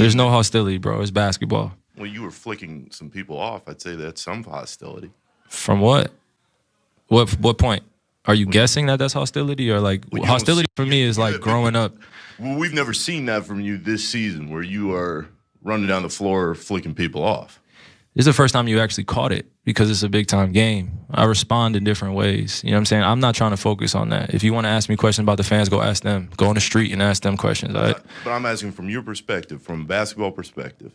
There's no hostility, bro. It's basketball. Well, you were flicking some people off. I'd say that's some hostility. From what? What point? Are you guessing that that's hostility, or like hostility for me is like growing up? Well, we've never seen that from you this season, where you are running down the floor flicking people off. This is the first time you actually caught it because it's a big-time game. I respond in different ways. You know what I'm saying? I'm not trying to focus on that. If you want to ask me questions about the fans, go ask them. Go on the street and ask them questions, all right? But I'm asking from your perspective, from a basketball perspective,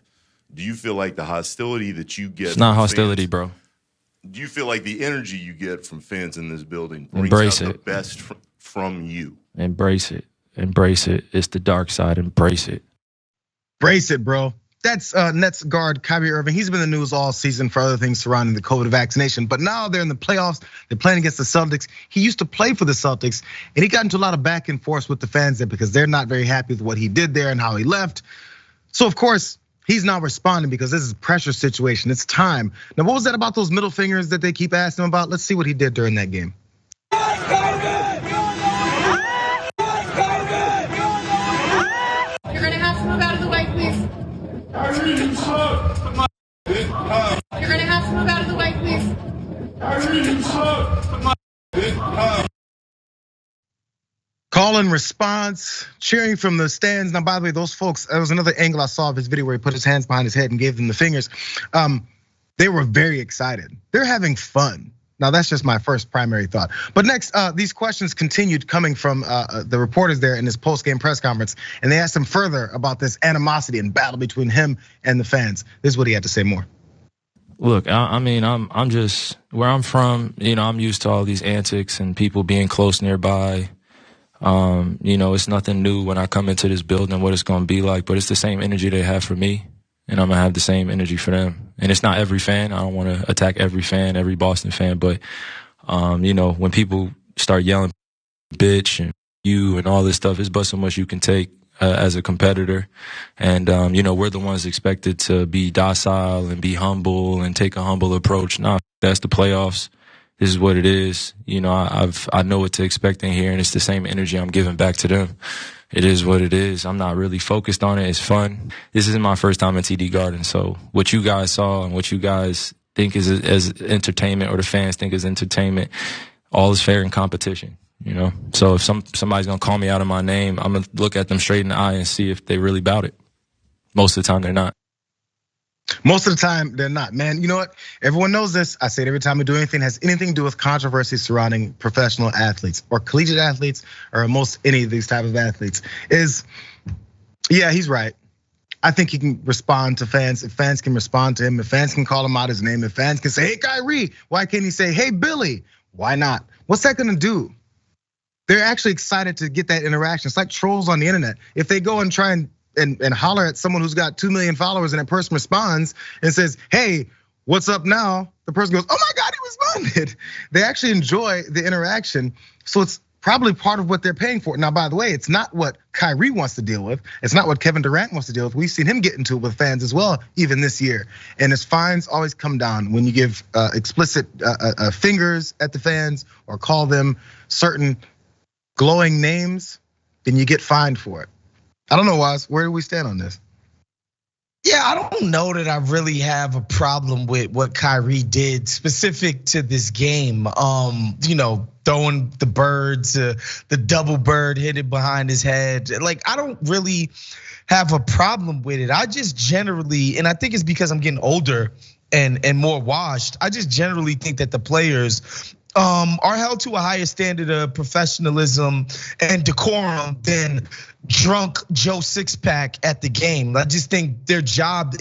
do you feel like the hostility that you get— It's not hostility, bro. Do you feel like the energy you get from fans in this building brings out the best from you? Embrace it. Embrace it. It's the dark side. Embrace it. Brace it, bro. That's Nets guard Kyrie Irving. He's been in the news all season for other things surrounding the COVID vaccination, but now they're in the playoffs. They're playing against the Celtics. He used to play for the Celtics, and he got into a lot of back and forth with the fans there because they're not very happy with what he did there and how he left. So of course, he's now responding because this is a pressure situation. It's time. Now, what was that about those middle fingers that they keep asking him about? Let's see what he did during that game. You're gonna have to move out of the way, please. You're gonna have to move out of the way, please. Call and response, cheering from the stands. Now, by the way, those folks, there was another angle I saw of his video where he put his hands behind his head and gave them the fingers. They were very excited. They're having fun. Now, that's just my first primary thought. But next, these questions continued coming from the reporters there in his post-game press conference, and they asked him further about this animosity and battle between him and the fans. This is what he had to say more. Look, I mean, I'm just where I'm from. You know, I'm used to all these antics and people being close nearby. You know, it's nothing new when I come into this building, what it's going to be like, but it's the same energy they have for me, and I'm going to have the same energy for them. And it's not every fan. I don't want to attack every fan, every Boston fan, but, you know, when people start yelling, bitch, and you and all this stuff, it's but so much you can take as a competitor. And, you know, we're the ones expected to be docile and be humble and take a humble approach. Nah, that's the playoffs. This is what it is. You know, I know what to expect in here, and it's the same energy I'm giving back to them. It is what it is. I'm not really focused on it. It's fun. This isn't my first time at TD Garden, so what you guys saw and what you guys think is as entertainment, or the fans think is entertainment, all is fair in competition. You know, so if somebody's gonna call me out of my name, I'm gonna look at them straight in the eye and see if they really about it. Most of the time, they're not. Most of the time, they're not, man. You know what? Everyone knows this. I say it every time we do anything that has anything to do with controversy surrounding professional athletes or collegiate athletes or most any of these type of athletes is, yeah, he's right. I think he can respond to fans. If fans can respond to him, if fans can call him out his name, if fans can say, hey, Kyrie, why can't he say, hey, Billy? Why not? What's that gonna do? They're actually excited to get that interaction. It's like trolls on the internet. If they go and try and holler at someone who's got 2 million followers and that person responds and says, hey, what's up now? The person goes, oh my God, he responded. They actually enjoy the interaction. So it's probably part of what they're paying for. Now, by the way, it's not what Kyrie wants to deal with. It's not what Kevin Durant wants to deal with. We've seen him get into it with fans as well, even this year. And his fines always come down when you give explicit fingers at the fans or call them certain glowing names, then you get fined for it. I don't know, Waz, where do we stand on this? Yeah, I don't know that I really have a problem with what Kyrie did specific to this game. You know, throwing the birds, the double bird hit it behind his head. Like, I don't really have a problem with it. I just generally, and I think it's because I'm getting older and more washed, I just generally think that the players are held to a higher standard of professionalism and decorum than drunk Joe Sixpack at the game. I just think their job,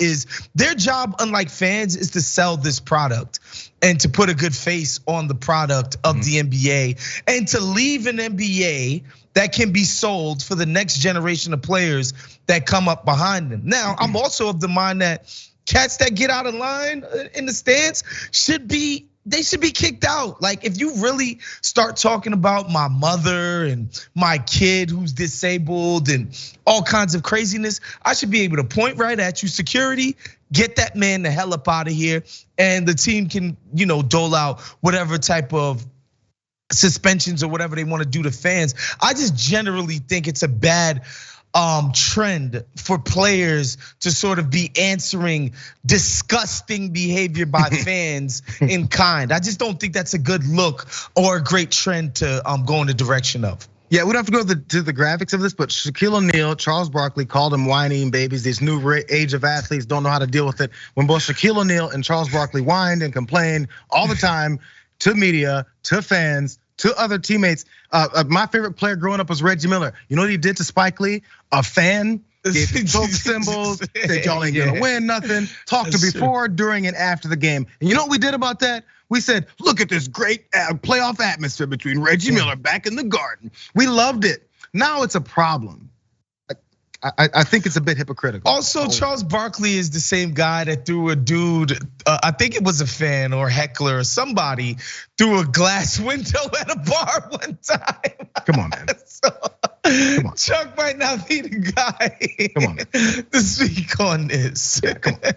unlike fans, is to sell this product and to put a good face on the product of the NBA and to leave an NBA that can be sold for the next generation of players that come up behind them. Now, I'm also of the mind that cats that get out of line in the stands should be kicked out. Like, if you really start talking about my mother and my kid who's disabled and all kinds of craziness, I should be able to point right at you, security, get that man the hell up out of here, and the team can, dole out whatever type of suspensions or whatever they want to do to fans. I just generally think it's a bad trend for players to sort of be answering disgusting behavior by fans in kind. I just don't think that's a good look or a great trend to go in the direction of. Yeah, we don't have to go to the graphics of this, but Shaquille O'Neal, Charles Barkley called them whining babies. These new age of athletes don't know how to deal with it. When both Shaquille O'Neal and Charles Barkley whined and complained all the time to media, to fans, to other teammates. My favorite player growing up was Reggie Miller. You know what he did to Spike Lee? A fan gave him choke symbols, said y'all ain't gonna win nothing. Talked to before, during, and after the game. And you know what we did about that? We said, look at this great playoff atmosphere between Reggie Miller back in the Garden. We loved it. Now it's a problem. I think it's a bit hypocritical. Also, Charles Barkley is the same guy that threw a dude, I think it was a fan or heckler or somebody, through a glass window at a bar one time. Come on, man. Come on. Chuck might not be the guy to speak on this. Yeah, come on.